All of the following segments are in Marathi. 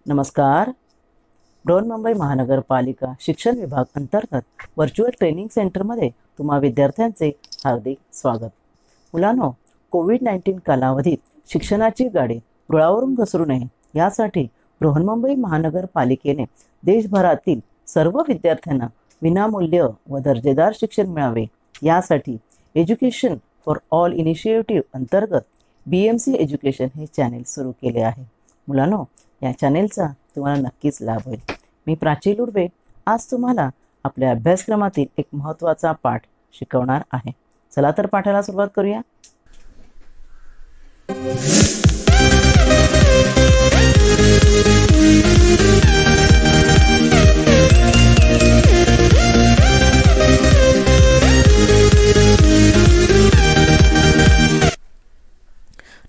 नमस्कार. बृहन्मुंबई महानगरपालिका शिक्षण विभाग अंतर्गत व्हर्च्युअल ट्रेनिंग सेंटरमध्ये तुम्हा विद्यार्थ्यांचे हार्दिक स्वागत. मुलांनो, कोविड-19 कालावधीत शिक्षणाची गाडी रुळावरून घसरू नये यासाठी बृहन्मुंबई महानगरपालिकेने देशभरातील सर्व विद्यार्थ्यांना विनामूल्य व दर्जेदार शिक्षण मिळावे यासाठी एज्युकेशन फॉर ऑल इनिशिएटिव्ह अंतर्गत BMC एज्युकेशन हे चॅनेल सुरू केले आहे. मुलांनो, या चॅनेलचा तुम्हाला नक्कीच लाभ होईल. मी प्राची लुडवे आज तुम्हाला आपल्या अभ्यासक्रमातील एक महत्त्वाचा पाठ शिकवणार आहे. चला तर पाठाला सुरुवात करूया.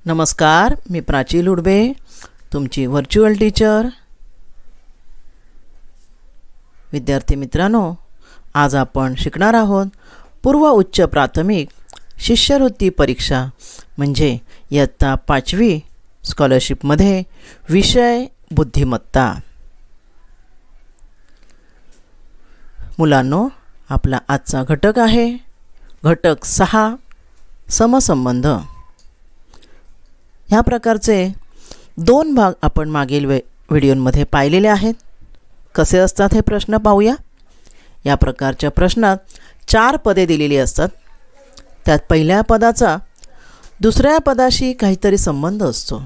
नमस्कार, मी प्राची लुडवे, तुमची व्हर्च्युअल टीचर. विद्यार्थी मित्रांनो, आज आपण शिकणार आहोत पूर्व उच्च प्राथमिक शिष्यवृत्ती परीक्षा म्हणजे इयत्ता 5वी स्कॉलरशिपमध्ये विषय बुद्धिमत्ता. मुलांनो, आपला आजचा घटक आहे घटक 6 समसंबंध. ह्या प्रकारचे 2 भाग आपण मागील व्हिडिओमध्ये पाहिलेले आहेत. कसे असतात हे प्रश्न पाहूया. या प्रकारच्या प्रश्नात 4 पदे दिलेली असतात. त्यात पहिल्या पदाचा दुसऱ्या पदाशी काहीतरी संबंध असतो.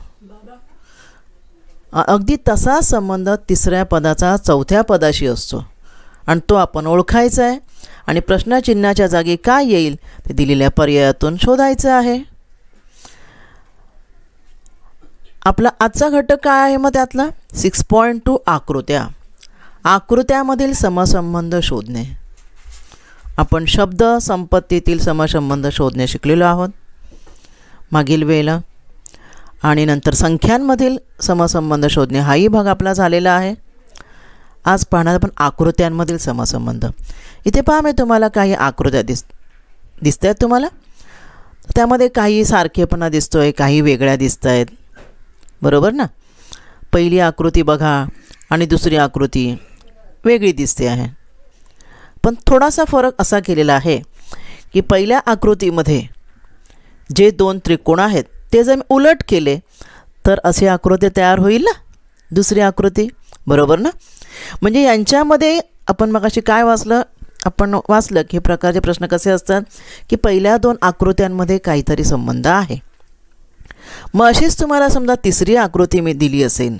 अगदी तसा संबंध तिसऱ्या पदाचा चौथ्या पदाशी असतो आणि तो आपण ओळखायचा आहे आणि प्रश्नचिन्हाच्या जागी काय येईल ते दिलेल्या पर्यायातून शोधायचं आहे. आपला आजचा घटक काय आहे मग त्यातला 6.2 आकृत्या. आकृत्यामधील समसंबंध शोधणे. आपण शब्द संपत्तीतील समसंबंध शोधणे शिकलेलो आहोत मागील वेळेला, आणि नंतर संख्यांमधील समसंबंध शोधणे हाही भाग आपला झालेला आहे. आज पाहणार आपण आकृत्यांमधील समसंबंध. इथे पहा, मी तुम्हाला काही आकृत्या दिसत आहेत तुम्हाला. त्यामध्ये काही सारखेपणा दिसतोय, काही वेगळ्या दिसत आहेत, बरोबर ना. पहिली आकृती बघा आणि दुसरी आकृती वेगळी दिसते आहे. पण थोडासा फरक असा केलेला आहे की पहिल्या आकृतीमध्ये जे 2 त्रिकोण आहेत ते जर उलट केले तर अशी आकृती तयार होईल ना, दुसरी आकृती, बरोबर ना. म्हणजे यांच्यामध्ये आपण मगाशी काय वाचलं की हे प्रकारचे प्रश्न कसे असतात की पहिल्या 2 आकृत्यांमध्ये काहीतरी संबंध आहे. मग अशीच तुम्हाला समजा तिसरी आकृती मी दिली असेल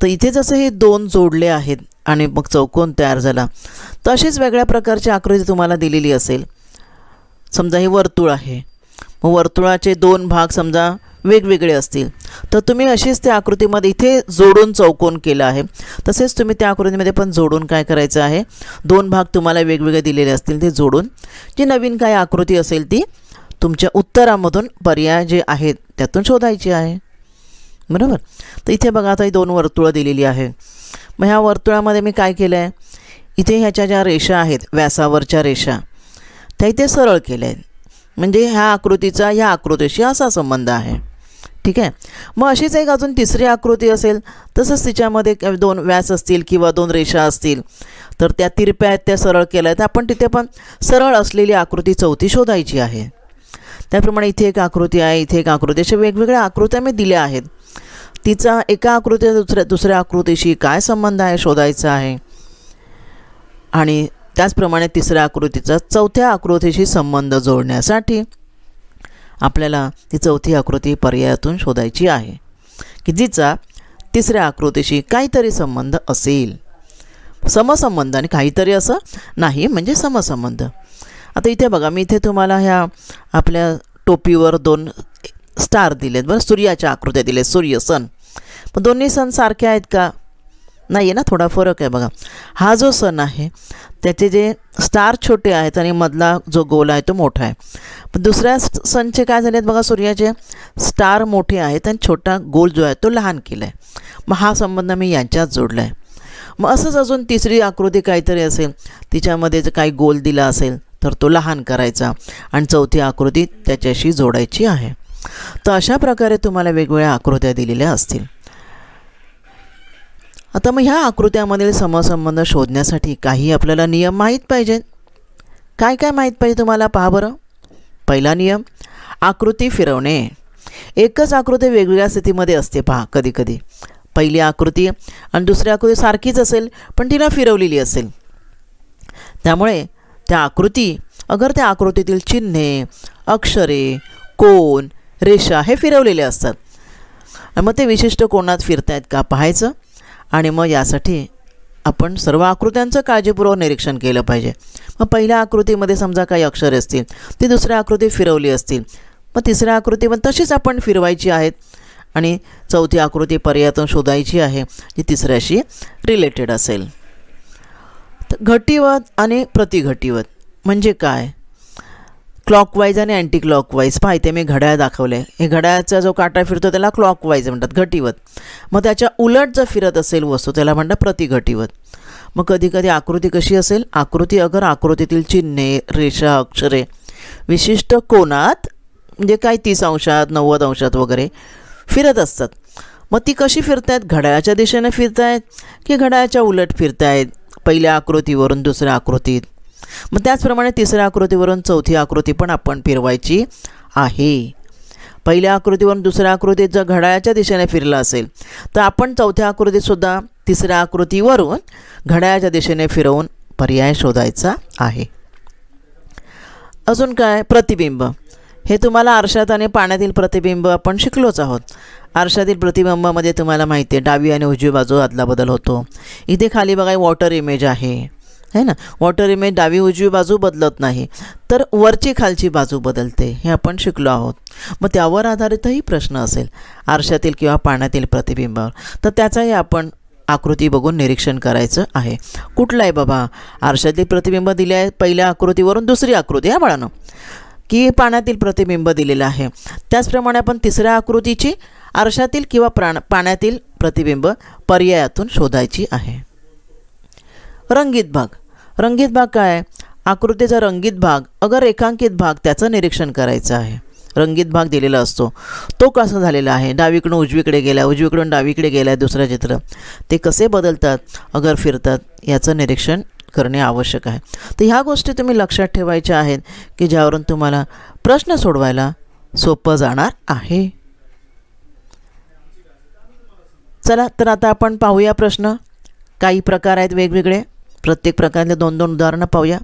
तर इथे जसं हे 2 जोडले आहेत आणि मग चौकोन तयार झाला, तर अशीच वेगळ्या प्रकारची आकृती तुम्हाला दिलेली असेल. समजा हे वर्तुळ आहे, मग वर्तुळाचे 2 भाग समजा वेगवेगळे असतील तर तुम्ही अशीच त्या आकृतीमध्ये इथे जोडून चौकोन केला आहे, तसेच तुम्ही त्या आकृतीमध्ये पण जोडून काय करायचं आहे, 2 भाग तुम्हाला वेगवेगळे दिलेले असतील ते जोडून जी नवीन काय आकृती असेल ती तुमच्या उत्तरामधून पर्याय जे आहेत त्यातून शोधायची आहे, बरोबर. तर इथे बघा, आता ही 2 वर्तुळं दिलेली आहे. मग ह्या वर्तुळामध्ये मी काय केलं आहे, इथे ह्याच्या ज्या रेषा आहेत व्यासावरच्या रेषा त्या इथे सरळ केल्या आहेत. म्हणजे ह्या आकृतीचा ह्या आकृतीशी असा संबंध आहे, ठीक आहे. मग अशीच एक अजून तिसरी आकृती असेल, तसंच तिच्यामध्ये 2 व्यास असतील किंवा 2 रेषा असतील तर त्या तिरप्या आहेत त्या सरळ केल्या आहेत. आपण तिथे पण सरळ असलेली आकृती चौथी शोधायची आहे. त्याप्रमाणे इथे एक आकृती आहे, इथे एक आकृती, अशा वेगवेगळ्या आकृत्या मी दिल्या आहेत. तिचा एका आकृतीचा दुसऱ्या आकृतीशी काय संबंध आहे शोधायचा आहे. आणि त्याचप्रमाणे तिसऱ्या आकृतीचा चौथ्या आकृतीशी संबंध जोडण्यासाठी आपल्याला ती चौथी आकृती पर्यायातून शोधायची आहे की जिचा तिसऱ्या आकृतीशी काहीतरी संबंध असेल. समसंबंध आणि काहीतरी असं नाही, म्हणजे समसंबंध. आता इथे बघा, मी इथे तुम्हाला ह्या आपल्या टोपीवर 2 स्टार दिलेत, बरं, सूर्याच्या आकृत्या दिलेत, सूर्य, सन. पण दोन्ही सण सारखे आहेत का? नाही आहे ना, थोडा फरक आहे बघा. हा जो सन आहे त्याचे जे स्टार छोटे आहेत आणि मधला जो गोल आहे तो मोठा आहे. पण दुसऱ्या सनचे काय झाले आहेत बघा, सूर्याचे स्टार मोठे आहेत आणि छोटा गोल जो आहे तो लहान केला आहे. मग हा संबंध मी यांच्यात जोडला आहे. मग असंच अजून तिसरी आकृती काहीतरी असेल, तिच्यामध्ये जर काही गोल दिला असेल तर तो लहान करायचा आणि चौथी आकृती त्याच्याशी जोडायची आहे. तर अशा प्रकारे तुम्हाला वेगवेगळ्या आकृत्या दिलेल्या असतील. आता मग ह्या आकृत्यामधील समसंबंध शोधण्यासाठी काही आपल्याला नियम माहीत पाहिजेत. काय काय माहीत पाहिजे तुम्हाला, पहा बरं. पहिला नियम, आकृती फिरवणे. एकच आकृती वेगवेगळ्या स्थितीमध्ये असते. पहा, कधी कधी पहिली आकृती आणि दुसरी आकृती सारखीच असेल पण तिला फिरवलेली असेल. त्यामुळे त्या त्या आकृतीतील चिन्हे, अक्षरे, कोन, रेषा हे फिरवलेले असतात. मग ते विशिष्ट कोनात फिरतायत का पाहायचं. आणि मग यासाठी आपण सर्व आकृत्यांचं काळजीपूर्वक निरीक्षण केलं पाहिजे. मग पहिल्या आकृतीमध्ये समजा काही अक्षरे असतील, ती दुसऱ्या आकृतीत फिरवली असतील, मग तिसऱ्या आकृती पण तशीच आपण फिरवायची आहेत आणि चौथी आकृती पर्यायातून शोधायची आहे जी तिसऱ्याशी रिलेटेड असेल. घटीवत आणि प्रतिघटीवत म्हणजे काय, क्लॉकवाईज आणि अँटी क्लॉकवाईज. पहा, इथे मी घड्याळ दाखवले. हे घड्याळाचा जो काटा फिरतो त्याला क्लॉकवाईज म्हणतात, घटीवत. मग त्याच्या उलट जर फिरत असेल वस्तू त्याला म्हणतात प्रतिघटीवत. मग कधी कधी आकृती कशी असेल, आकृतीतील चिन्हे, रेषा, अक्षरे विशिष्ट कोनात म्हणजे काय 30 अंशात 90 अंशात वगैरे फिरत असतात. मग ती कशी फिरतायत, घड्याळाच्या दिशेने फिरतायत की घड्याळाच्या उलट फिरतायत, पहिल्या आकृतीवरून दुसऱ्या आकृतीत. मग त्याचप्रमाणे तिसऱ्या आकृतीवरून चौथी आकृती पण आपण फिरवायची आहे. पहिल्या आकृतीवरून दुसऱ्या आकृतीत जर घड्याळाच्या दिशेने फिरला असेल तर आपण चौथ्या आकृतीतसुद्धा तिसऱ्या आकृतीवरून घड्याळाच्या दिशेने फिरवून पर्याय शोधायचा आहे. अजून काय, प्रतिबिंब. हे तुम्हाला आरशात आणि पाण्यातील प्रतिबिंब आपण शिकलोच आहोत. आरशातील प्रतिबिंबामध्ये तुम्हाला माहिती आहे डावी आणि उजवी बाजू अदलाबदल होतो. इथे खाली बघा वॉटर इमेज आहे ना. वॉटर इमेज डावी उजवी बाजू बदलत नाही तर वरची खालची बाजू बदलते, हे आपण शिकलो आहोत. मग त्यावर आधारितही प्रश्न असेल आरशातील किंवा पाण्यातील प्रतिबिंबावर, तर त्याचाही आपण आकृती बघून निरीक्षण करायचं आहे. कुठलं आहे बाबा, आरशातील प्रतिबिंब दिले आहे पहिल्या आकृतीवरून दुसरी आकृती आहे बाळांनो, की पाण्यातील प्रतिबिंब दिलेलं आहे. त्याचप्रमाणे आपण तिसऱ्या आकृतीची आरशातील किंवा पाण्यातील प्रतिबिंब पर्यायातून शोधायची आहे. रंगीत भाग. रंगीत भाग काय, आकृतीचा रंगीत भाग रेखांकित भाग त्याचं निरीक्षण करायचं आहे. रंगीत भाग दिलेला असतो, तो कसा झालेला आहे, डावीकडून उजवीकडे गेला, उजवीकडून डावीकडे गेला दुसरं चित्र, ते कसे बदलतात फिरतात याचं निरीक्षण करणे आवश्यक आहे. तर ह्या गोष्टी तुम्ही लक्षात ठेवायच्या आहेत की ज्यावरून तुम्हाला प्रश्न सोडवायला सोपं जाणार आहे. चला तर आता आपण पाहूया प्रश्न. काही प्रकार आहेत वेगवेगळे, प्रत्येक प्रकारातले 2-2 उदाहरणं पाहूया.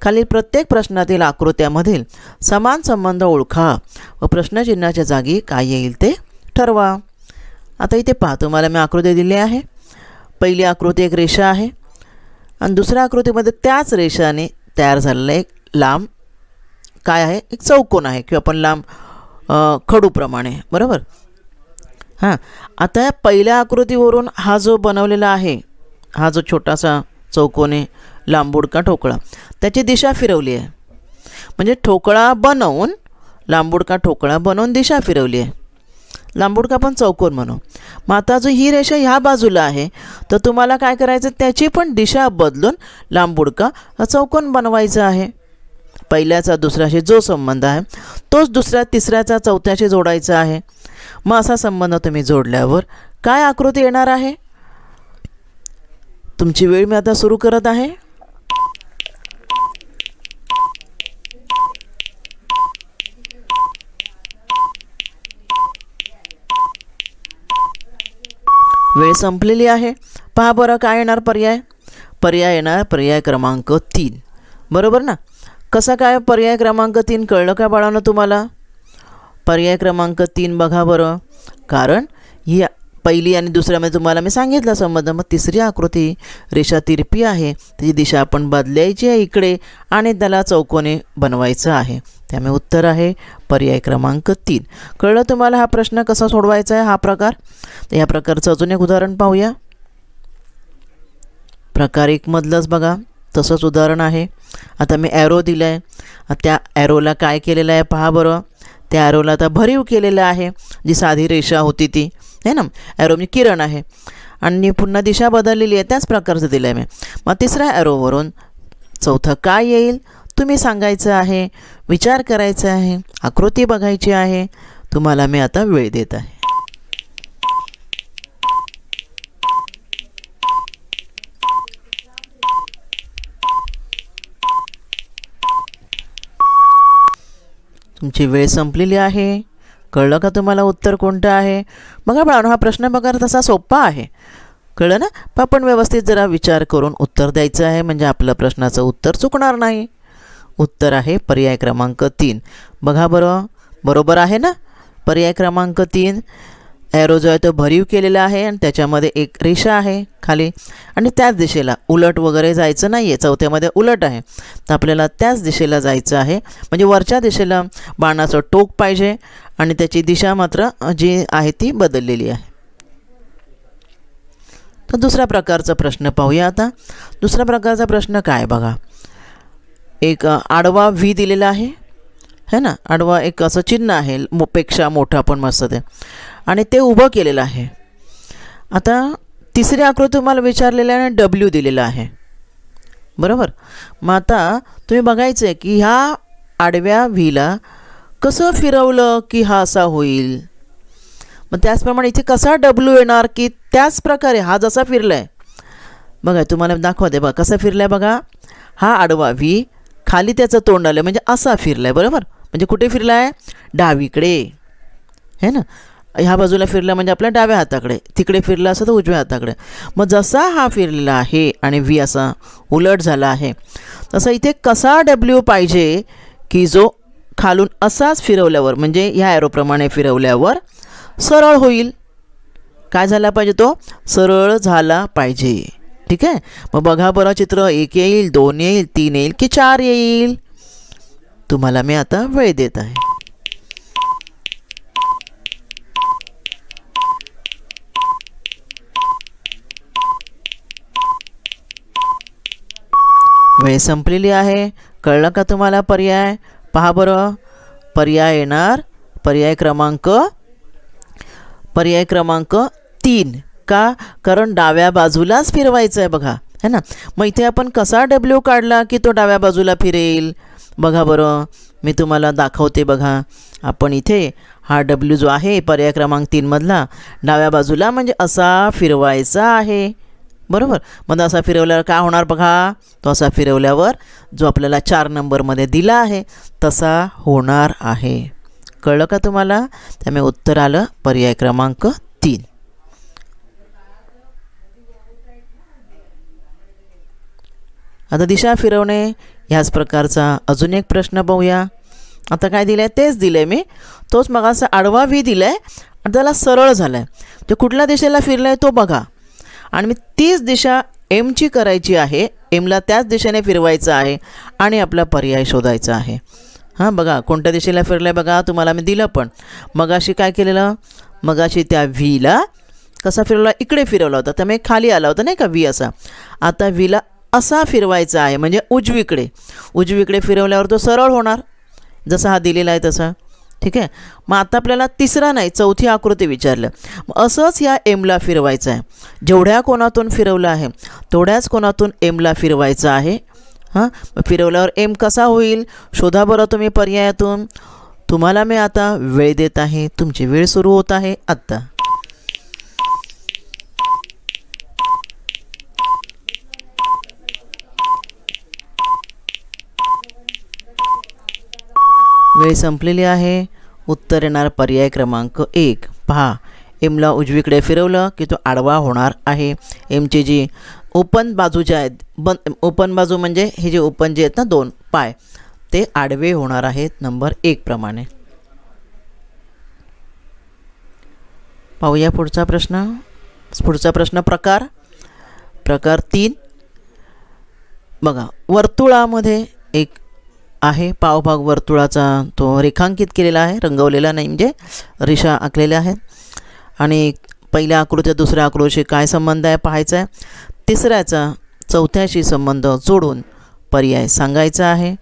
खालील प्रत्येक प्रश्नातील आकृत्यामधील समान संबंध ओळखा व प्रश्नचिन्हाच्या जागी काय येईल ते ठरवा. आता इथे पहा, तुम्हाला मी आकृती दिली आहे. पहिली आकृती एक रेषा आहे आणि दुसऱ्या आकृतीमध्ये त्याच रेषाने तयार झालेला एक लांब काय आहे, एक चौकोन आहे किंवा आपण लांब खडूप्रमाणे, बरोबर. हां, आता या पहिल्या आकृतीवरून हा जो बनवलेला आहे, हा जो छोटासा चौकोने लांबुडका ठोकळा, त्याची दिशा फिरवली आहे. म्हणजे ठोकळा बनवून लांबुडका ठोकळा बनवून दिशा फिरवली आहे. लांबुडका पण चौकोन म्हणू. मग आता जो ही रेषा ह्या बाजूला आहे तर तुम्हाला काय करायचं, त्याची पण दिशा बदलून लांबुडका हा चौकोन बनवायचा आहे. पहिल्याचा दुसऱ्याशी जो संबंध आहे तोच दुसऱ्या तिसऱ्याचा चौथ्याशी जोडायचा आहे. मग असा संबंध तुम्ही जोडल्यावर काय आकृती येणार आहे. तुमची वेळ मी आता सुरू करत आहे. वेळ संपलेली आहे. पहा बरं काय येणार पर्याय येणार पर्याय क्रमांक 3, बरोबर ना. कसा काय पर्याय क्रमांक 3 कळलं का बाळांनो तुम्हाला. पर्याय क्रमांक 3 बघा बरं, कारण ही पहिली आणि दुसऱ्यामध्ये तुम्हाला मी सांगितलं संबंध. मग तिसरी आकृती रेषा तिरपी आहे, त्याची दिशा आपण बदलायची आहे इकडे आणि त्याला चौकोने बनवायचं आहे. त्यामुळे उत्तर आहे पर्याय क्रमांक 3. कळलं तुम्हाला हा प्रश्न कसा सोडवायचा आहे हा प्रकार. तर या प्रकारचं अजून एक उदाहरण पाहूया. प्रकार 1 मधलंच बघा तसंच उदाहरण आहे. आता मी ॲरो दिलं आहे, त्या ॲरोला काय केलेलं आहे पहा बरं. त्या ॲरोला आता भरीव केलेलं आहे, जी साधी रेषा होती ती आहे ना. ॲरो म्हणजे किरण आहे आणि पुन्हा दिशा बदललेली आहे, त्याच प्रकारचं दिलं आहे मी. मग तिसऱ्या ॲरोवरून चौथं काय येईल तुम्ही सांगायचं आहे, विचार करायचा आहे, आकृती बघायची आहे. तुम्हाला मी आता वेळ देत आहे. तुमची वेळ संपलेली आहे. कळलं का तुम्हाला उत्तर कोणतं आहे? बघा बाळांनो, हा प्रश्न बघा तसा सोपा आहे. कळलं ना? पण आपण व्यवस्थित जरा विचार करून उत्तर द्यायचं आहे, म्हणजे आपलं प्रश्नाचं उत्तर चुकणार नाही. उत्तर आहे पर्याय क्रमांक 3. बघा बरं, बरोबर आहे ना? पर्याय क्रमांक 3 ॲरो जो आहे तो भरीव केलेला आहे आणि त्याच्यामध्ये एक रेषा आहे खाली आणि त्याच दिशेला उलट वगैरे जायचं नाही आहे. चौथ्यामध्ये उलट आहे, तर आपल्याला त्याच दिशेला जायचं आहे, म्हणजे वरच्या दिशेला बाणाचं टोक पाहिजे आणि त्याची दिशा मात्र जी आहे ती बदललेली आहे. तर दुसऱ्या प्रकारचा प्रश्न पाहूया आता. दुसऱ्या प्रकारचा प्रश्न काय बघा, एक आडवा व्ही दिलेला आहे है ना, आडवा एक असं चिन्ह आहे पेक्षा मोठं आपण मस्त ते, आणि ते उभं केलेलं आहे. आता तिसरी आकृती तुम्हाला विचारलेलं आहे आणि डब्ल्यू दिलेलं आहे, बरोबर. मग आता तुम्ही बघायचं आहे की ह्या आडव्या व्हीला कसं फिरवलं की हा असा होईल. मग त्याचप्रमाणे इथे कसा डब्ल्यू येणार की त्याच प्रकारे हा जसा फिरला आहे बघा, तुम्हाला दाखवते बघा कसा फिरला आहे. बघा हा आडवा व्ही, खाली त्याचं तोंड आलं म्हणजे असा फिरला आहे, बरोबर. म्हणजे कुठे फिरला आहे? डावीकडे है ना. ह्या बाजूला फिरला म्हणजे आपल्या डाव्या हाताकडे, तिकडे फिरला असं तर उजव्या हाताकडे. मग जसा हा फिरलेला आहे आणि व्ही असा उलट झाला आहे, तसा इथे कसा डब्ल्यू पाहिजे की जो खालून असाच फिरवल्यावर म्हणजे ह्या ॲरोप्रमाणे फिरवल्यावर सरळ होईल. काय झाला पाहिजे? तो सरळ झाला पाहिजे. ठीक आहे. मग बघा बरं, चित्र 1 येईल, 2 येईल, 3 येईल की 4 येईल? तुम्हाला मी आता वेळ देत आहे. वेळ संपलेली आहे. कळलं का तुम्हाला पर्याय? पहा बरं, पर्याय येणार पर्याय क्रमांक 3. का? कारण डाव्या बाजूलाच फिरवायचं आहे बघा, है ना. मग इथे आपण कसा डब्ल्यू काढला की तो डाव्या बाजूला फिरेल? बघा बरं, मी तुम्हाला दाखवते. बघा आपण इथे हा डब्ल्यू जो आहे पर्याय क्रमांक 3 मधला डाव्या बाजूला म्हणजे असा फिरवायचा आहे, बरोबर. मग असा फिरवल्यावर काय होणार बघा, तो असा फिरवल्यावर जो आपल्याला 4 नंबरमध्ये दिला आहे तसा होणार आहे. कळलं का तुम्हाला? त्यामुळे उत्तर आलं पर्याय क्रमांक 3. आता दिशा फिरवणे ह्याच प्रकारचा अजून एक प्रश्न पाहूया. आता काय दिलं आहे? तेच दिलं आहे मी, तोच मग असा आडवा व्ही दिला आहे आणि त्याला सरळ झाला आहे. तो कुठल्या दिशेला फिरला आहे तो बघा, आणि मी तीच दिशा एमची करायची आहे, एमला त्याच दिशेने फिरवायचं आहे आणि आपला पर्याय शोधायचा आहे. हां बघा कोणत्या दिशेला फिरलं आहे बघा, तुम्हाला मी दिलं. पण मगाशी काय केलेलं? मगाशी त्या व्हीला कसा फिरवला? इकडे फिरवला होता, त्यामुळे खाली आला होता नाही का व्ही असा. आता व्हीला असा फिरवायचा आहे म्हणजे उजवीकडे. उजवीकडे फिरवल्यावर तो सरळ होणार जसा हा दिलेला आहे तसा. ठीक आहे. मग आता आपल्याला तिसरा नाही चौथी आकृती विचारलं. मग असंच या एमला फिरवायचं आहे. जेवढ्या कोणातून फिरवलं आहे तेवढ्याच कोणातून एमला फिरवायचं आहे. हां, फिरवल्यावर एम कसा होईल शोधा बरं तुम्ही पर्यायातून. तुम्हाला मी आता वेळ देत आहे. तुमची वेळ सुरू होत आहे आत्ता. वेळ संपलेली आहे. उत्तर येणार पर्याय क्रमांक 1. पहा, एमला उजवीकडे फिरवलं की तो आडवा होणार आहे. एमची जी ओपन बाजू ज्या आहेत, ओपन बाजू म्हणजे हे जे ओपन जे आहेत ना 2 पाय, ते आडवे होणार आहेत नंबर 1 प्रमाणे. पाहूया पुढचा प्रश्न. पुढचा प्रश्न प्रकार 3. बघा वर्तुळामध्ये एक आहे पावभाग वर्तुळाचा, तो रेखांकित केलेला आहे, रंगवलेला नाही, म्हणजे रेषा आखलेल्या आहेत. आणि पहिल्या आकृतीत दुसऱ्या आकृतीशी काय संबंध आहे पाहायचा आहे. तिसऱ्याचा चौथ्याशी संबंध जोडून पर्याय सांगायचा आहे.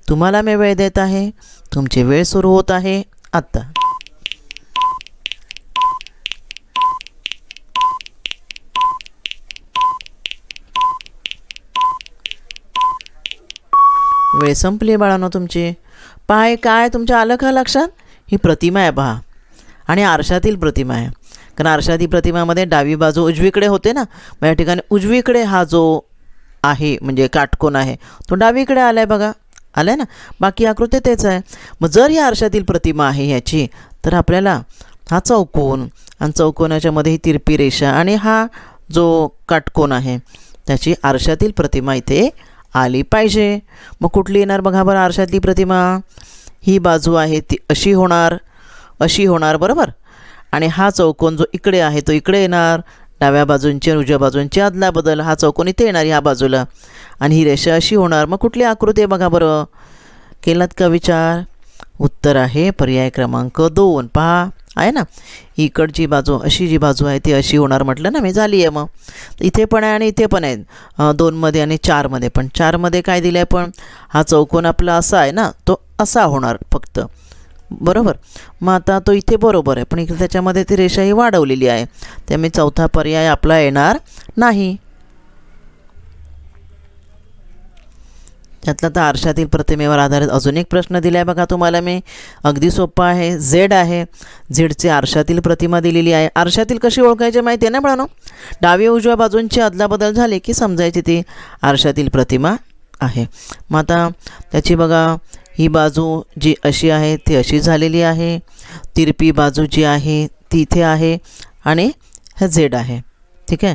तुम्हाला मी वेळ देत आहे. तुमची वेळ सुरू होत आहे आत्ता. वेळ संपली बाळांनो तुमची. पहा काय तुमच्या आलं का लक्षात? ही प्रतिमा आहे पहा, आणि आरशातील प्रतिमा आहे. कारण आरशातील प्रतिमामध्ये डावी बाजू उजवीकडे होते ना, मग या ठिकाणी उजवीकडे हा जो आहे म्हणजे काटकोन आहे तो डावीकडे आला आहे बघा, आलं ना, बाकी आकृती तेच आहे. मग जर या आरशातील प्रतिमा आहे ह्याची, तर आपल्याला हा चौकोन आणि चौकोनाच्या मध्ये ही तिरपी रेषा आणि हा जो काटकोन आहे त्याची आरशातील प्रतिमा इथे आली पाहिजे. मग कुठली येणार बघा बरं आरशातली प्रतिमा? ही बाजू आहे ती अशी होणार बरोबर. आणि हा चौकोन जो इकडे आहे तो इकडे येणार. डाव्या बाजूंची उजव्या बाजूंची अदला बदल, हा चौकोन इथे येणार ह्या बाजूला आणि ही रेषा अशी होणार. मग कुठली आकृती आहे बघा बरं? केलात का विचार? उत्तर आहे पर्याय क्रमांक 2. पहा आहे ना, इकडची बाजू अशी जी बाजू आहे ती अशी होणार म्हटलं ना मी, झाली आहे. मग इथे पण आहे आणि इथे पण आहे 2मध्ये आणि 4मध्ये. पण 4मध्ये काय दिलं आहे? पण हा चौकोन आपला असा आहे ना, तो असा होणार फक्त बरोबर. मग आता तो इथे बरोबर आहे, पण इकडे त्याच्यामध्ये ती रेषा ही वाढवलेली आहे, त्यामुळे चौथा पर्याय आपला येणार नाही. त्यातला तर आरशातील प्रतिमेवर आधारित अजून एक प्रश्न दिला आहे बघा तुम्हाला मी, अगदी सोपा आहे. झेड आहे, झेडची आरशातील प्रतिमा दिलेली आहे. आरशातील कशी ओळखायची माहिती आहे ना बाळांनो? डावी उजव्या बाजूंची अदलाबदल झाली की समजायची ती आरशातील प्रतिमा आहे. मग आता त्याची बघा ही बाजू जी अशी आहे ती अशी झालेली आहे, तिरपी बाजू जी आहे ती इथे आहे आणि हा झेड आहे. ठीक आहे.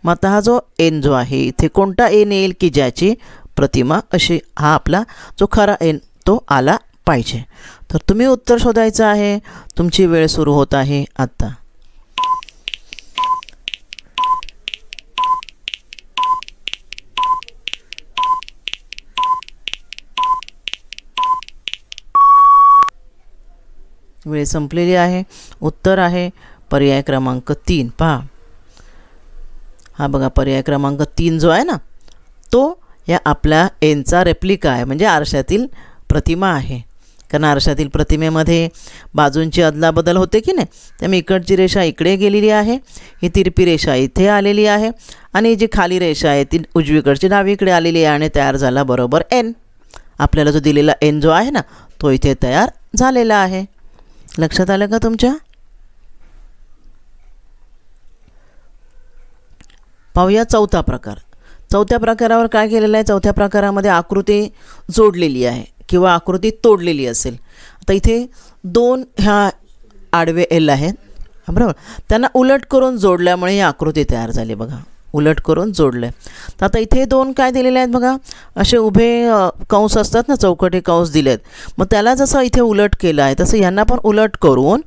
मग आता हा जो एन जो आहे इथे कोणता एन येईल की ज्याची प्रतिमा अशी, हा आपला जो खरा एन तो आला पाहिजे. तर तुम्ही उत्तर शोधायचं आहे. तुमची वेळ सुरू होत आहे आता. वेळ संपलेली आहे. उत्तर आहे पर्याय क्रमांक 3. पहा हा बघा पर्याय क्रमांक 3 जो आहे ना तो या आपल्या एनचा रेप्लिका आहे, म्हणजे आरशातील प्रतिमा आहे. कारण आरशातील प्रतिमेमध्ये बाजूंची अदलाबदल होते की नाही, त्यामुळे इकडची रेषा इकडे गेलेली आहे, ही तिरपी रेषा इथे आलेली आहे आणि जी खाली रेषा आहे ती उजवीकडची डावीकडे आलेली आहे आणि तयार झाला बरोबर एन. आपल्याला जो दिलेला एन जो आहे ना तो इथे तयार झालेला आहे. लक्षात आलं का तुमच्या? पाहूया चौथा प्रकार. चौथ्या प्रकारावर काय केलेलं आहे? चौथ्या प्रकारामध्ये आकृती जोडलेली आहे किंवा आकृती तोडलेली असेल. आता इथे 2 ह्या आडवे एल आहेत बरोबर, त्यांना उलट करून जोडल्यामुळे ही आकृती तयार झाली बघा, उलट करून जोडलं आहे. तर आता इथे 2 काय दिलेले आहेत बघा, असे उभे कंस असतात ना, चौकटी कंस दिले आहेत. मग त्याला जसं इथे उलट केलं आहे तसं यांना पण उलट करून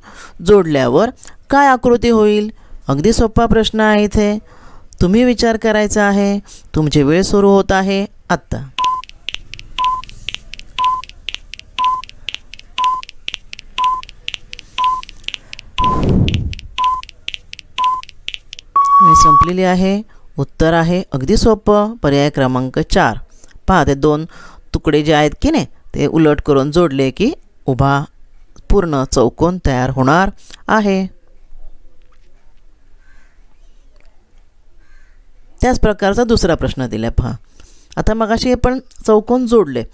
जोडल्यावर काय आकृती होईल? अगदी सोपा प्रश्न आहे. इथे तुम्ही विचार करायचा आहे. तुमची वेळ सुरू होत आहे आत्ता. वेळ संपलेली आहे. उत्तर आहे अगदी सोपं पर्याय क्रमांक 4. पहा ते 2 तुकडे जे आहेत की नाही ते उलट करून जोडले की उभा पूर्ण चौकोन तयार होणार आहे. त्याच प्रकारचा दुसरा प्रश्न दिला आहे. पहा आता मगाशी आपण चौकोन जोडले,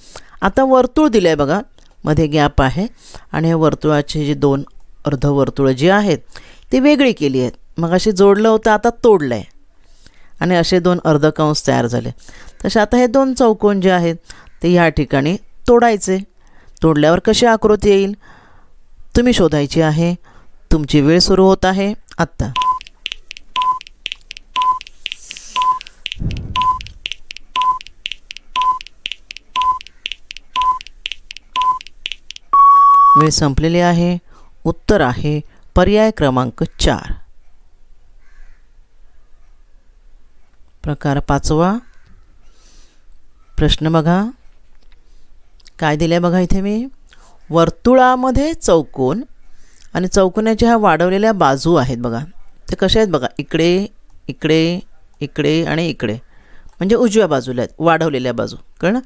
आता वर्तुळ दिलं आहे बघा, मध्ये गॅप आहे आणि हे वर्तुळाचे जे 2 अर्धवर्तुळं जी आहेत ती वेगळी केली आहेत. मगाशी जोडलं होतं, आता तोडलं आहे आणि असे 2 अर्धकंस तयार झाले. तसे आता हे 2 चौकोन जे आहेत ते ह्या ठिकाणी तोडायचे. तोडल्यावर कशी आकृती येईल तुम्ही शोधायची आहे. तुमची वेळ सुरू होत आहे आत्ता. वेळ संपलेली आहे. उत्तर आहे पर्याय क्रमांक 4. प्रकार 5वा प्रश्न बघा काय दिलं आहे बघा इथे मी, वर्तुळामध्ये चौकोन आणि चौकोनाच्या ह्या वाढवलेल्या बाजू आहेत बघा, ते कशा आहेत बघा, इकडे इकडे इकडे आणि इकडे, म्हणजे उजव्या बाजूला आहेत वाढवलेल्या बाजू, कळलं?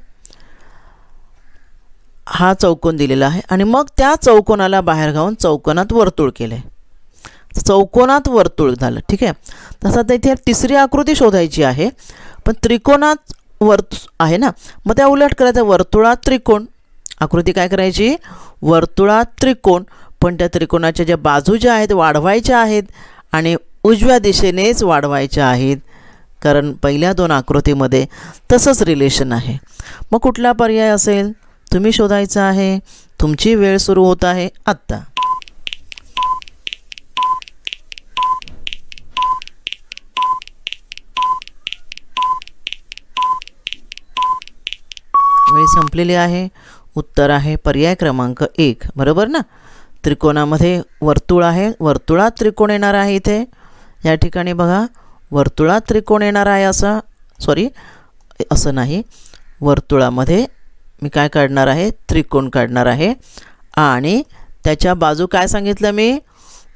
हा चौकोन दिलेला आहे आणि मग त्या चौकोनाला बाहेर घालून चौकोनात वर्तुळ केलं आहे. चौकोनात वर्तुळ झालं. ठीक आहे. तसं तर इथे तिसरी आकृती शोधायची आहे, पण त्रिकोणात आहे ना, मग त्या उलट करायचं, वर्तुळात त्रिकोण. आकृती काय करायची? वर्तुळात त्रिकोण, पण त्या त्रिकोणाच्या ज्या बाजू ज्या आहेत वाढवायच्या आहेत आणि उजव्या दिशेनेच वाढवायच्या आहेत, कारण पहिल्या 2 आकृतीमध्ये तसंच रिलेशन आहे. मग कुठला पर्याय असेल तुम्ही शोधायचं आहे. तुमची वेळ सुरू होत आहे आत्ता. वेळ संपलेली आहे. उत्तर आहे पर्याय क्रमांक 1. बरोबर ना. त्रिकोणामध्ये वर्तुळ आहे, वर्तुळात त्रिकोण येणार आहे. इथे या ठिकाणी बघा वर्तुळात त्रिकोण येणार आहे. असं नाही, वर्तुळामध्ये मी काय काढणार आहे, त्रिकोण काढणार आहे. आणि त्याच्या बाजू काय सांगितलं मी,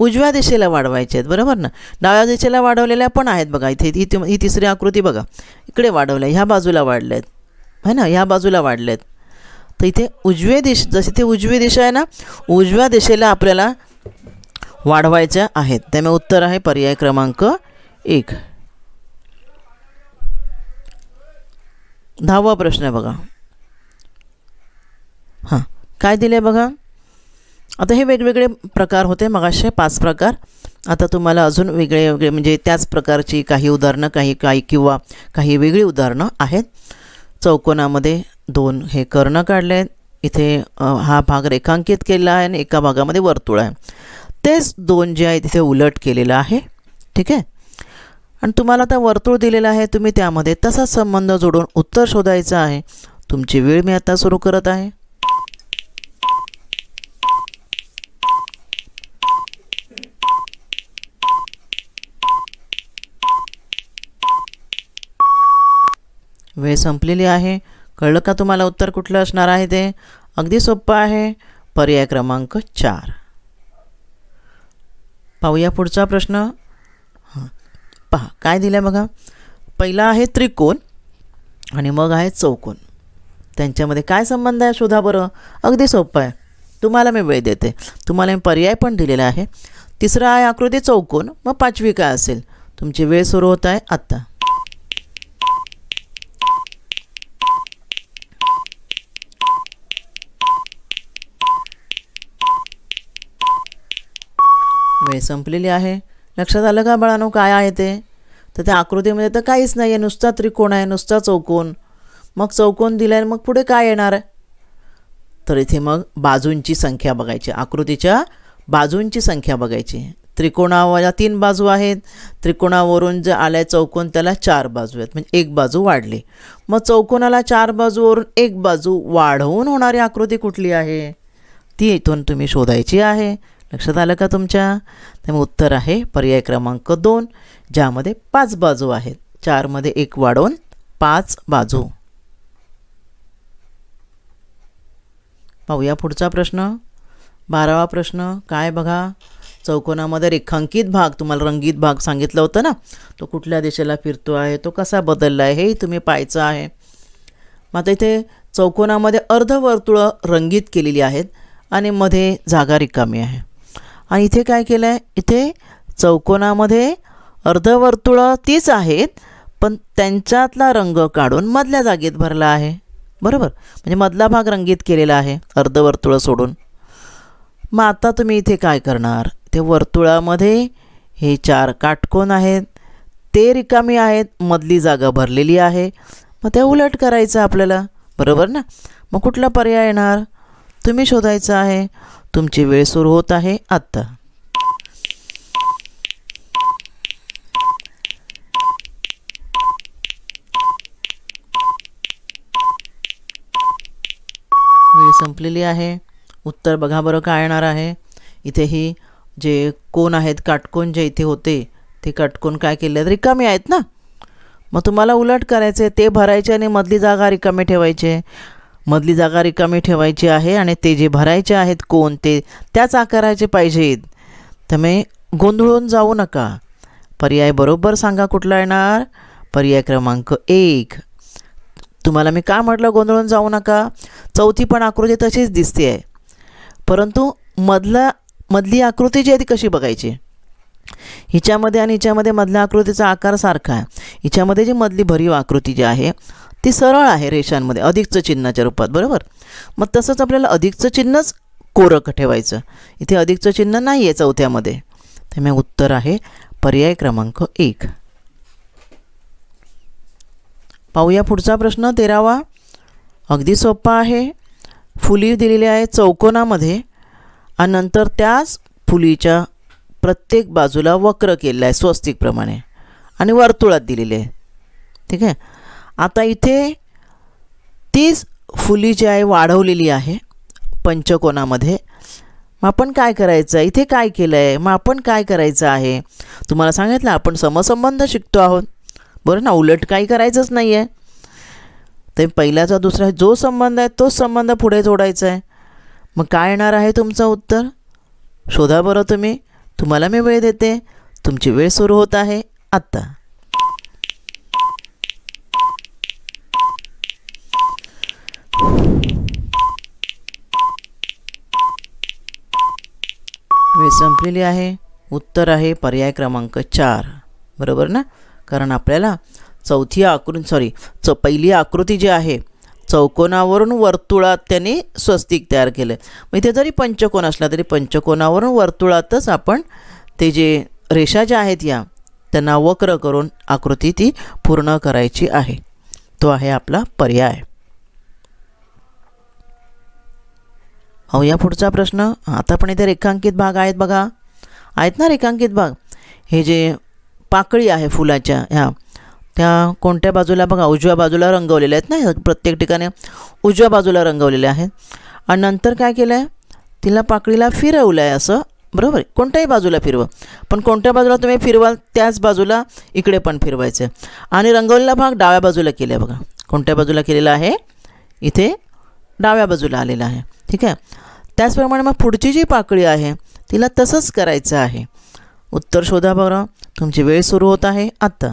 उजव्या दिशेला वाढवायचे आहेत. बरोबर ना. डाव्या दिशेला वाढवलेल्या पण आहेत बघा. इथे ही तिसरी आकृती बघा, इकडे वाढवल्या, ह्या बाजूला वाढल्या आहेत है ना, ह्या बाजूला वाढले आहेत. तर इथे जशी ती उजवी दिशा आहे ना, उजव्या दिशेला आपल्याला वाढवायच्या आहेत. त्यामुळे उत्तर आहे पर्याय क्रमांक 1. 10वा प्रश्न बघा. हां, काय दिले बघा. आता हे वेगवेगळे प्रकार होते, मगाशी 5 प्रकार. आता तुम्हाला अजून वेगळे म्हणजे त्याच प्रकारची काही उदाहरणं, किंवा काही वेगळी उदाहरणं आहेत. चौकोनामध्ये 2 हे कर्ण काढले आहेत. इथे हा भाग रेखांकित केलेला आहे आणि एका भागामध्ये वर्तुळ आहे. तेच 2 जे आहे तिथे उलट केलेलं आहे. ठीक आहे. आणि तुम्हाला आता वर्तुळ दिलेलं आहे, तुम्ही त्यामध्ये तसाच संबंध जोडून उत्तर शोधायचं आहे. तुमची वेळ मी आता सुरू करत आहे. वेळ संपलेली आहे. कळलं का तुम्हाला उत्तर कुठलं असणार आहे ते? अगदी सोपं आहे, पर्याय क्रमांक 4. पाहूया पुढचा प्रश्न. हां, पहा काय दिलं बघा. पहिला आहे त्रिकोण आणि मग आहे चौकोन. त्यांच्यामध्ये काय संबंध आहे शोधा बरं. अगदी सोपं आहे. तुम्हाला मी वेळ देते, तुम्हाला मी पर्याय पण दिलेला आहे. तिसरा आहे आकृती चौकोन, मग 5वी काय असेल. तुमची वेळ सुरू होत आहे आत्ता. वेळ संपलेली आहे. लक्षात आलं का बाळांनो काय आहे ते? तर त्या आकृतीमध्ये तर काहीच नाही आहे, नुसता त्रिकोण आहे, नुसता चौकोन. मग चौकोन दिला आहे, मग पुढे काय येणार आहे? तर इथे मग बाजूंची संख्या बघायची, आकृतीच्या बाजूंची संख्या बघायची. त्रिकोणावर 3 बाजू आहेत. त्रिकोणावरून जे आलाय चौकोन त्याला 4 बाजू आहेत, म्हणजे 1 बाजू वाढली. मग चौकोनाला 4 बाजूवरून 1 बाजू वाढवून होणारी आकृती कुठली आहे ती इथून तुम्ही शोधायची आहे. लक्षात आलं का तुमच्या? त्यामुळे उत्तर आहे पर्याय क्रमांक 2, ज्यामध्ये 5 बाजू आहेत. 4 मध्ये 1 वाढवून 5 बाजू. पाहूया पुढचा प्रश्न. 12वा प्रश्न काय बघा. चौकोनामध्ये रेखांकित भाग, तुम्हाला रंगीत भाग सांगितलं होतं ना, तो कुठल्या दिशेला फिरतो आहे, तो कसा बदलला आहे, हे तुम्ही पाहायचं आहे. मग आता इथे चौकोनामध्ये अर्धवर्तुळं रंगीत केलेली आहेत आणि मध्ये जागा रिकामी आहे. आणि इथे काय केलं आहे, इथे चौकोनामध्ये अर्धवर्तुळं तीच आहेत, पण त्यांच्यातला रंग काढून मधल्या जागेत भरला आहे. बरोबर, म्हणजे मधला भाग रंगीत केलेला आहे अर्धवर्तुळं सोडून. मग आता तुम्ही इथे काय करणार, ते वर्तुळामध्ये हे 4 काटकोन आहेत, ते रिकामी आहेत, मधली जागा भरलेली आहे. मग ते उलट करायचं आपल्याला. बरोबर ना. मग कुठला पर्याय येणार तुम्ही शोधायचं आहे. तुमची वेळ सुरू होत आहे आत्ता. वेळ संपलेली आहे. उत्तर बघा बरं काय येणार आहे. इथेही जे कोण आहेत, काटकोन जे इथे होते, ते काटकोन काय केले, रिकामे आहेत ना. मग तुम्हाला उलट करायचे, ते भरायचे आणि मधली जागा रिकामी ठेवायचे. मधली जागा रिकामी ठेवायची आहे आणि ते जे भरायचे आहेत कोण, ते त्याच आकाराचे पाहिजेत. त्यामुळे गोंधळून जाऊ नका. पर्याय बरोबर सांगा कुठला येणार. पर्याय क्रमांक 1. तुम्हाला मी का म्हटलं गोंधळून जाऊ नका. चौथी पण आकृती तशीच दिसते आहे, परंतु मधली आकृती जी आहे ती कशी बघायची. हिच्यामध्ये आणि हिच्यामध्ये मधल्या आकृतीचा आकार सारखा आहे. हिच्यामध्ये जी मधली भरीव आकृती जी आहे ती सरळ आहे रेषांमध्ये, अधिकचं चिन्हाच्या रूपात. बरोबर. मग तसंच आपल्याला अधिकचं चिन्हच कोरं ठेवायचं. इथे अधिकचं चिन्ह नाही आहे चौथ्यामध्ये. त्यामुळे उत्तर आहे पर्याय क्रमांक 1. पाहूया पुढचा प्रश्न 13वा. अगदी सोपा आहे. फुली दिलेली आहे चौकोनामध्ये आणि नंतर त्याच फुलीच्या प्रत्येक बाजूला वक्र केलेला आहे स्वस्तिकप्रमाणे आणि वर्तुळात दिलेले आहे. ठीक आहे. आता इथे तीच फुली जी आहे वाढवलेली आहे पंचकोनामध्ये. मग आपण काय करायचं आहे, इथे काय केलं आहे, मग आपण काय करायचं आहे. तुम्हाला सांगितलं आपण समसंबंध शिकतो आहोत, बरं ना. उलट काही करायचंच नाही आहे. तर पहिल्याचा दुसरा जो संबंध आहे तोच संबंध पुढे जोडायचा आहे. मग काय येणार आहे तुमचं उत्तर, शोधा बरं तुम्ही. तुम्हाला मी वेळ देते. तुमची वेळ सुरू होत आहे आत्ता. वेळ संपलेली आहे. उत्तर आहे पर्याय क्रमांक 4. बरोबर ना. कारण आपल्याला पहिली आकृती जी आहे चौकोनावरून वर्तुळात त्यांनी स्वस्तिक तयार केलं. मग इथे जरी पंचकोन असला तरी पंचकोनावरून वर्तुळातच आपण ते जे रेषा ज्या आहेत या त्यांना वक्र करून आकृती ती पूर्ण करायची आहे. तो आहे आपला पर्याय. हो, या पुढचा प्रश्न. आता पण इथे रेखांकित भाग आहेत बघा, आहेत ना रेखांकित भाग. हे जे पाकळी आहे फुलाच्या त्या कोणत्या बाजूला बघा, उजव्या बाजूला रंगवलेल्या आहेत ना. प्रत्येक ठिकाणी उजव्या बाजूला रंगवलेल्या आहेत. आणि नंतर काय केलं आहे, तिला पाकळीला फिरवलं आहे असं. बरोबर, कोणत्याही बाजूला फिरवा, पण कोणत्या बाजूला तुम्ही फिरवाल त्याच बाजूला इकडे पण फिरवायचं आहे. आणि रंगवलेला भाग डाव्या बाजूला केला आहे बघा. कोणत्या बाजूला केलेला आहे, इथे डाव्या बाजूला आलेला आहे. ठीक आहे. त्याचप्रमाणे मग पुढची जी पाकळी आहे तिला तसंच करायचं आहे. उत्तर शोधा बरं. तुमची वेळ सुरू होत आहे आत्ता.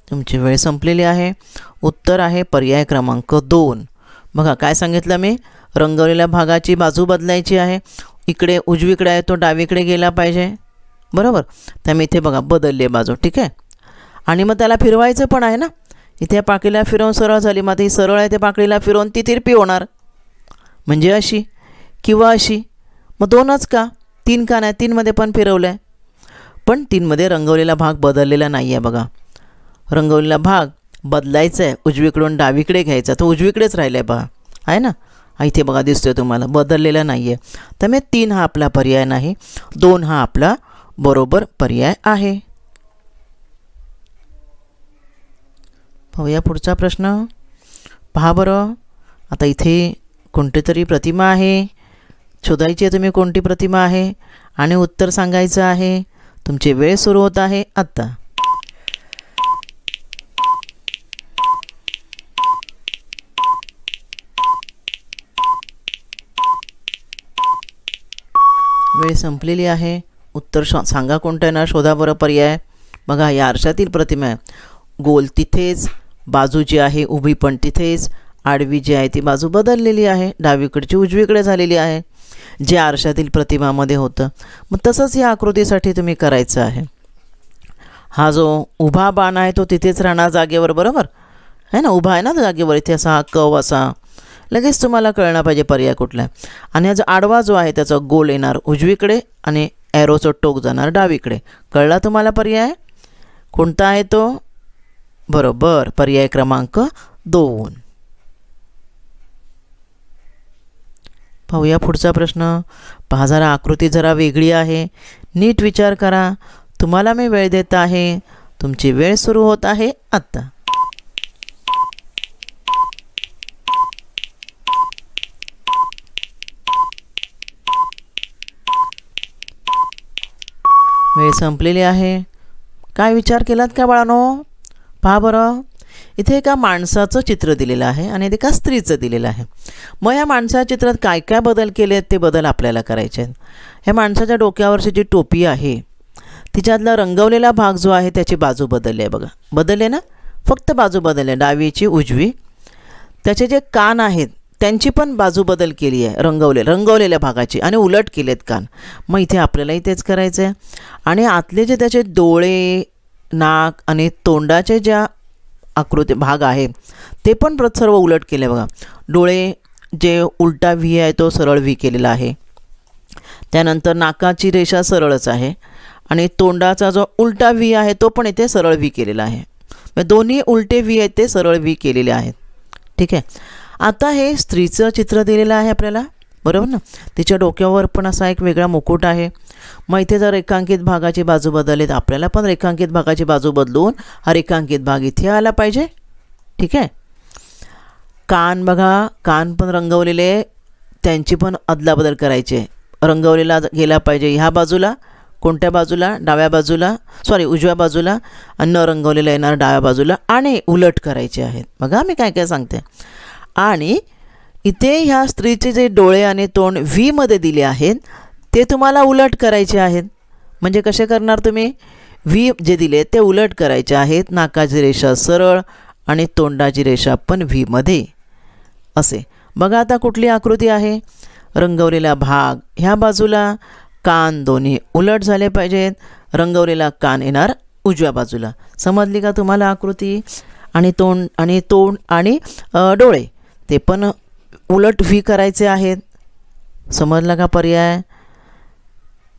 तुमची वेळ संपलेली आहे. उत्तर आहे पर्याय क्रमांक 2. बघा काय सांगितलं मी, रंगवलेल्या भागाची बाजू बदलायची आहे. इकडे उजवीकडे आहे तो डावीकडे गेला पाहिजे. बरोबर, त्यामुळे इथे बघा बदलली आहे बाजू. ठीक आहे. आणि मग त्याला फिरवायचं पण आहे ना. इथे पाकळीला फिरवून सरळ झाली, मग ही सरळ आहे ते पाकळीला फिरवून ती तिरपी होणार. म्हणजे अशी किंवा अशी. मग 2च का, 3 का नाही, 3मध्ये पण फिरवलं आहे. पण 3मध्ये रंगवलेला भाग बदललेला नाही आहे बघा. रंगवलेला भाग बदलायचा आहे, उजवीकडून डावीकडे घ्यायचा. तो उजवीकडेच राहिला आहे बघा, आहे ना. इथे बघा दिसतोय तुम्हाला, बदललेला नाही आहे. त्यामुळे 3 हा आपला पर्याय नाही, 2 हा आपला बरोबर पर्याय आहे. पाहूया पुढचा प्रश्न. पहा बरं. आता इथे कोणती तरी प्रतिमा आहे, शोधायची आहे तुम्ही कोणती प्रतिमा आहे आणि उत्तर सांगायचं आहे. तुमची वेळ सुरू होत आहे आत्ता. वेळ संपलेली आहे. उत्तर सांगा कोणतं आहे ना, शोधा बरं पर्याय. बघा या आरशातील प्रतिमा आहे. गोल तिथेच, बाजू जी आहे उभी पण तिथेच, आडवी जी आहे ती बाजू बदललेली आहे, डावीकडची उजवीकडे झालेली आहे, जे आरशातील प्रतिमामध्ये होतं. मग तसंच या आकृतीसाठी तुम्ही करायचं आहे. हा जो उभा बाण आहे तो तिथेच राहणार जागेवर. बरोबर आहे ना, उभा आहे ना जागेवर. इथे असा हा कव असा, लगेच तुम्हाला कळलं पाहिजे पर्याय कुठला आहे. आणि हा जो आडवा जो आहे त्याचा गोल येणार उजवीकडे आणि ॲरोचं टोक जाणार डावीकडे. कळला तुम्हाला पर्याय कोणता आहे तो? बरोबर, पर्याय क्रमांक 2. पाहूया पुढचा प्रश्न. पहा जरा आकृती जरा वेगळी आहे, नीट विचार करा. तुम्हाला मी वेळ देत आहे. तुमची वेळ सुरू होत आहे आत्ता. वेळ संपलेली आहे. काय विचार केलात का बाळांनो? पहा बरं, इथे एका माणसाचं चित्र दिलेलं आहे आणि एका स्त्रीचं दिलेलं आहे. मग या माणसाच्या चित्रात काय काय बदल केले आहेत ते बदल आपल्याला करायचे आहेत. ह्या माणसाच्या डोक्यावरची जी टोपी आहे तिच्यातला रंगवलेला भाग जो आहे त्याची बाजू बदलली आहे बघा. बदलले ना, फक्त बाजू बदलली आहे, डावीची उजवी. त्याचे जे कान आहेत त्यांची पण बाजू बदल केली आहे, रंगवलेल्या भागाची, आणि उलट केलेत कान. मग इथे आपल्यालाही तेच करायचं आहे. आणि आतले जे त्याचे डोळे, नाक आणि तोंडाचे ज्या आकृती भाग आहे ते पण सर्व उलट केले बघा. डोळे जे उलटा व्ही आहे तो सरळ व्ही केलेला आहे. त्यानंतर नाकाची रेषा सरळच आहे आणि तोंडाचा जो उलटा व्ही आहे तो पण इथे सरळ व्ही केलेला आहे. दोन्ही उलटे व्ही आहेत ते सरळ व्ही केलेले आहेत. ठीक आहे. आता हे स्त्रीचं चित्र दिलेलं आहे आपल्याला, बरोबर ना. तिच्या डोक्यावर पण असा एक वेगळा मुकुट आहे. मग इथे जर रेखांकित भागाची बाजू बदलली तर आपल्याला पण रेखांकित भागाची बाजू बदलून हा रेखांकित भाग इथे आला पाहिजे. ठीक आहे. कान बघा, कान पण रंगवलेले, त्यांची पण अदलाबदल करायची आहे. रंगवलेला गेला पाहिजे ह्या बाजूला, कोणत्या बाजूला, डाव्या बाजूला, उजव्या बाजूला, आणि न रंगवलेला येणार डाव्या बाजूला, आणि उलट करायचे आहेत. बघा मी काय काय सांगते. आणि इथे ह्या स्त्रीचे जे डोळे आणि तोंड व्हीमध्ये दिले आहेत ते तुम्हाला उलट करायचे आहेत. म्हणजे कसे करणार तुम्ही? व्ही जे दिले ते उलट करायचे आहेत. नाकाची रेषा सरळ आणि तोंडाची रेषा पण व्हीमध्ये असे. बघा आता कुठली आकृती आहे? रंगवलेला भाग ह्या बाजूला, कान दोन्ही उलट झाले पाहिजेत. रंगवलेला कान येणार उजव्या बाजूला. समजली का तुम्हाला आकृती? आणि तोंड आणि डोळे ते पण उलट व्ही करायचे आहेत. समजला का पर्याय?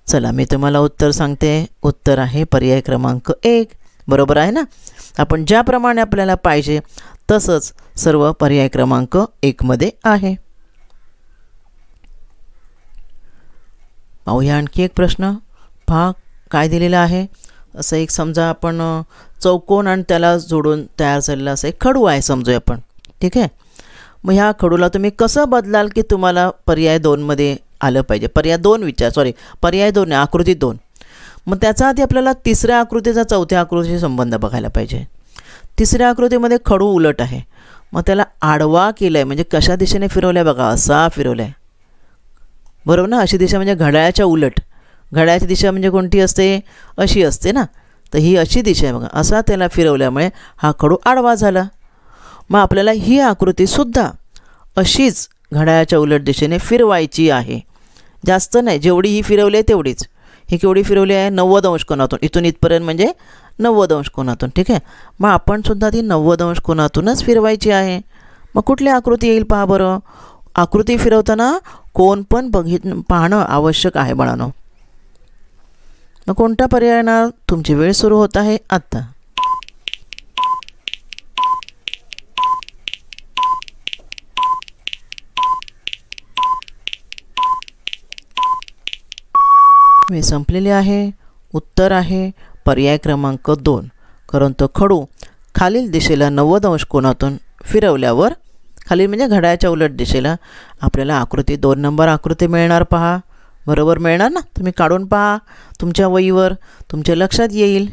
चला मी तुम्हाला उत्तर सांगते. उत्तर आहे पर्याय क्रमांक 1. बरोबर आहे ना. आपण ज्याप्रमाणे आपल्याला पाहिजे तसंच सर्व पर्याय क्रमांक 1 मध्ये आहे. पाहूया आणखी एक प्रश्न. पहा काय दिलेला आहे. असं एक समजा आपण चौकोन आणि त्याला जोडून तयार झालेला असं एक खडू आहे समजूया आपण. ठीक आहे. मग ह्या खडूला तुम्ही कसं बदलाल की तुम्हाला पर्याय 2 मध्ये आलं पाहिजे? पर्याय 2 आकृती 2. मग त्याचा आधी आपल्याला तिसऱ्या आकृतीचा चौथ्या आकृतीशी संबंध बघायला पाहिजे. तिसऱ्या आकृतीमध्ये खडू उलट आहे. मग त्याला आडवा केला आहे, म्हणजे कशा दिशेने फिरवलं आहे बघा, असा फिरवला आहे. बरोबर ना. अशी दिशा म्हणजे घड्याळाच्या उलट. घड्याळाची दिशा म्हणजे कोणती असते? अशी असते ना. तर ही अशी दिशा आहे बघा. असा त्याला फिरवल्यामुळे हा खडू आडवा झाला. मग आपल्याला ही आकृतीसुद्धा अशीच घड्याळाच्या उलट दिशेने फिरवायची आहे. जास्त नाही, जेवढी ही फिरवली आहे तेवढीच. ही केवढी फिरवली आहे? 90 अंश कोनातून. इथून इथपर्यंत म्हणजे 90 अंश कोनातून. ठीक आहे. मग आपण सुद्धा ती 90 अंश कोनातूनच फिरवायची आहे. मग कुठली आकृती येईल पहा बरं. आकृती फिरवताना कोण पण पाहणं आवश्यक आहे बाळांनो. मग कोणता पर्याय येणार? तुमची वेळ सुरू होत आहे आत्ता. वेळ संपलेली आहे. उत्तर आहे पर्याय क्रमांक 2. कारण तो खडू खालील दिशेला 90 अंश कोनातून फिरवल्यावर, खाली म्हणजे घड्याळाच्या उलट दिशेला, आपल्याला आकृती 2 नंबर आकृती मिळणार. पहा बरोबर मिळणार ना. तुम्ही काढून पहा तुमच्या वहीवर, तुमच्या लक्षात येईल.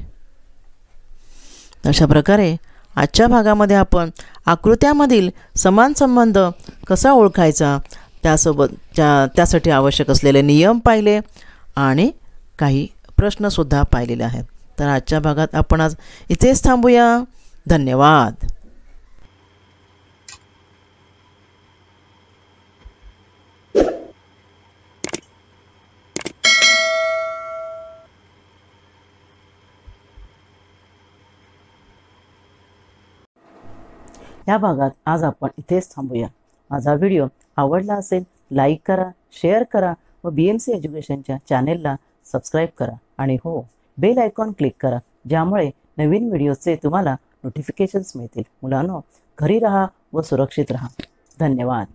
अशा प्रकारे आजच्या भागामध्ये आपण आकृत्यामधील समान संबंध कसा ओळखायचा त्यासाठी आवश्यक असलेले नियम पाहिले आणि काही प्रश्नसुद्धा पाहिलेले आहेत. तर आजच्या भागात आपण आज इथेच थांबूया. धन्यवाद. या भागात आज आपण इथेच थांबूया. माझा व्हिडिओ आवडला असेल लाईक करा, शेअर करा व BMC एज्युकेशनच्या चॅनेलला सबस्क्राईब करा. आणि हो, बेल आयकॉन क्लिक करा, ज्यामुळे नवीन व्हिडिओचे तुम्हाला नोटिफिकेशन्स मिळतील. मुलांनो, घरी राहा व सुरक्षित राहा. धन्यवाद.